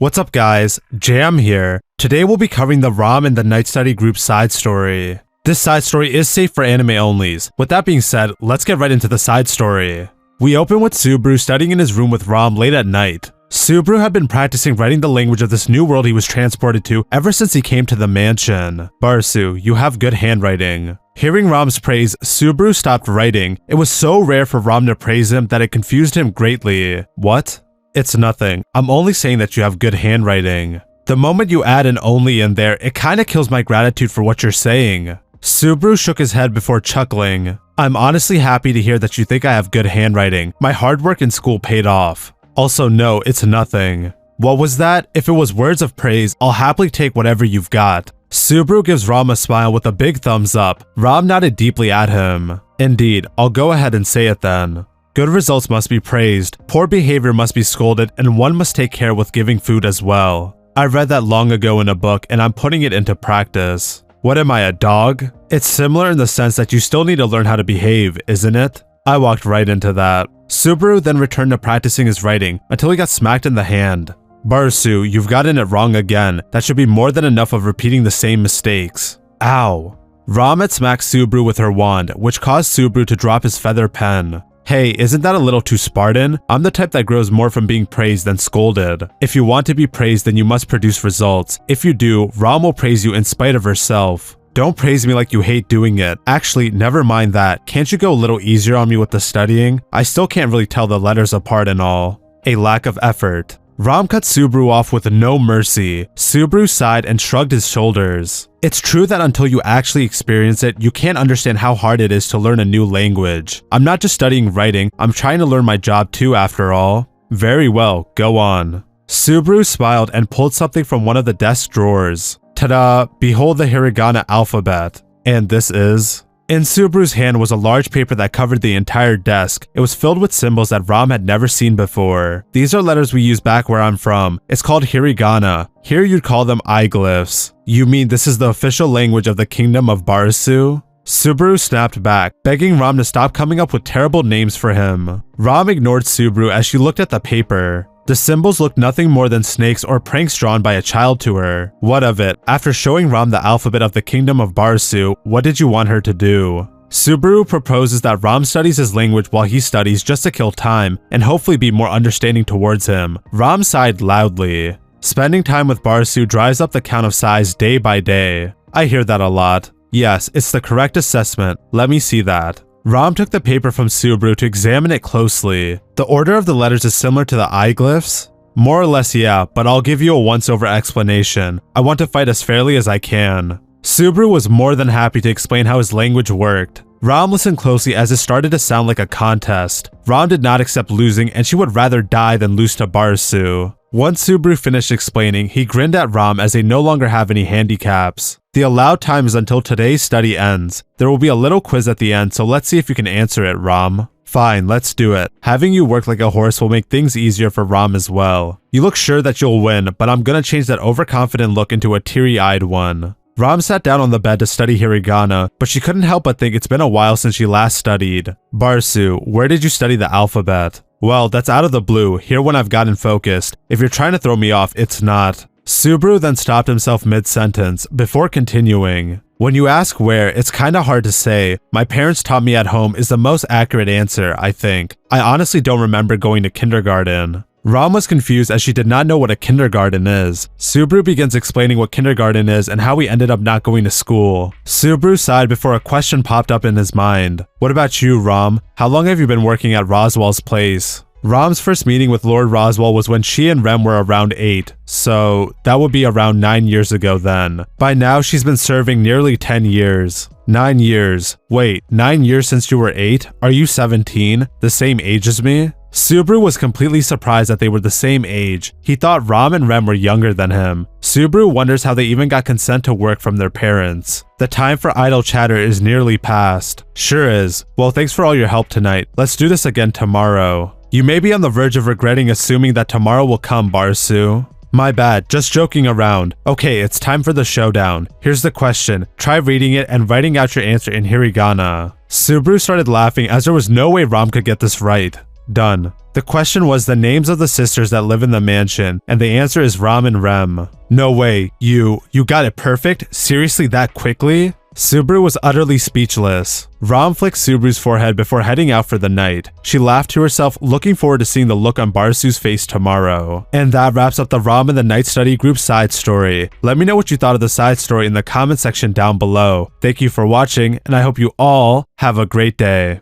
What's up guys, Jam here. Today we'll be covering the Ram and the Night Study Group side story. This side story is safe for anime onlys. With that being said, let's get right into the side story. We open with Subaru studying in his room with Ram late at night. Subaru had been practicing writing the language of this new world he was transported to ever since he came to the mansion. Barasu, you have good handwriting. Hearing Ram's praise, Subaru stopped writing. It was so rare for Ram to praise him that it confused him greatly. What? It's nothing. I'm only saying that you have good handwriting. The moment you add an only in there, it kinda kills my gratitude for what you're saying. Subaru shook his head before chuckling. I'm honestly happy to hear that you think I have good handwriting. My hard work in school paid off. Also, no, it's nothing. What was that? If it was words of praise, I'll happily take whatever you've got. Subaru gives Ram a smile with a big thumbs up. Ram nodded deeply at him. Indeed, I'll go ahead and say it then. Good results must be praised, poor behavior must be scolded, and one must take care with giving food as well. I read that long ago in a book and I'm putting it into practice. What am I, a dog? It's similar in the sense that you still need to learn how to behave, isn't it? I walked right into that. Subaru then returned to practicing his writing until he got smacked in the hand. Barasu, you've gotten it wrong again. That should be more than enough of repeating the same mistakes. Ow. Ram had smacked Subaru with her wand, which caused Subaru to drop his feather pen. Hey, isn't that a little too Spartan? I'm the type that grows more from being praised than scolded. If you want to be praised, then you must produce results. If you do, Ram will praise you in spite of herself. Don't praise me like you hate doing it. Actually, never mind that. Can't you go a little easier on me with the studying? I still can't really tell the letters apart and all. A lack of effort. Ram cut Subaru off with no mercy. Subaru sighed and shrugged his shoulders. It's true that until you actually experience it, you can't understand how hard it is to learn a new language. I'm not just studying writing, I'm trying to learn my job too after all. Very well, go on. Subaru smiled and pulled something from one of the desk drawers. Ta-da! Behold the hiragana alphabet. And this is... In Subaru's hand was a large paper that covered the entire desk. It was filled with symbols that Ram had never seen before. These are letters we use back where I'm from. It's called hiragana. Here you'd call them iglyphs. You mean this is the official language of the kingdom of Barasu? Subaru snapped back, begging Ram to stop coming up with terrible names for him. Ram ignored Subaru as she looked at the paper. The symbols looked nothing more than snakes or pranks drawn by a child to her. What of it? After showing Ram the alphabet of the kingdom of Barasu, what did you want her to do? Subaru proposes that Ram studies his language while he studies just to kill time and hopefully be more understanding towards him. Ram sighed loudly. Spending time with Barasu drives up the count of sighs day by day. I hear that a lot. Yes, it's the correct assessment. Let me see that. Ram took the paper from Subaru to examine it closely. The order of the letters is similar to the iglyphs? More or less, yeah, but I'll give you a once-over explanation. I want to fight as fairly as I can. Subaru was more than happy to explain how his language worked. Ram listened closely as it started to sound like a contest. Ram did not accept losing and she would rather die than lose to Barasu. Once Subaru finished explaining, he grinned at Ram as they no longer have any handicaps. The allowed time is until today's study ends. There will be a little quiz at the end, so let's see if you can answer it, Ram. Fine, let's do it. Having you work like a horse will make things easier for Ram as well. You look sure that you'll win, but I'm gonna change that overconfident look into a teary-eyed one. Ram sat down on the bed to study hiragana, but she couldn't help but think it's been a while since she last studied. Barasu, where did you study the alphabet? Well, that's out of the blue, here when I've gotten focused. If you're trying to throw me off, it's not. Subaru then stopped himself mid-sentence, before continuing. When you ask where, it's kinda hard to say. My parents taught me at home is the most accurate answer, I think. I honestly don't remember going to kindergarten. Ram was confused as she did not know what a kindergarten is. Subaru begins explaining what kindergarten is and how he ended up not going to school. Subaru sighed before a question popped up in his mind. What about you, Ram? How long have you been working at Roswell's place? Ram's first meeting with Lord Roswell was when she and Rem were around 8, so that would be around 9 years ago then. By now, she's been serving nearly 10 years. 9 years. Wait, 9 years since you were 8? Are you 17? The same age as me? Subaru was completely surprised that they were the same age. He thought Ram and Rem were younger than him. Subaru wonders how they even got consent to work from their parents. The time for idle chatter is nearly past. Sure is. Well, thanks for all your help tonight. Let's do this again tomorrow. You may be on the verge of regretting assuming that tomorrow will come, Barasu. My bad, just joking around. Okay, it's time for the showdown. Here's the question. Try reading it and writing out your answer in hiragana. Subaru started laughing as there was no way Ram could get this right. Done. The question was the names of the sisters that live in the mansion, and the answer is Ram and Rem. No way, you got it perfect? Seriously that quickly? Subaru was utterly speechless. Ram flicked Subaru's forehead before heading out for the night. She laughed to herself, looking forward to seeing the look on Barsu's face tomorrow. And that wraps up the Ram and the Night Study Group side story. Let me know what you thought of the side story in the comment section down below. Thank you for watching, and I hope you all have a great day.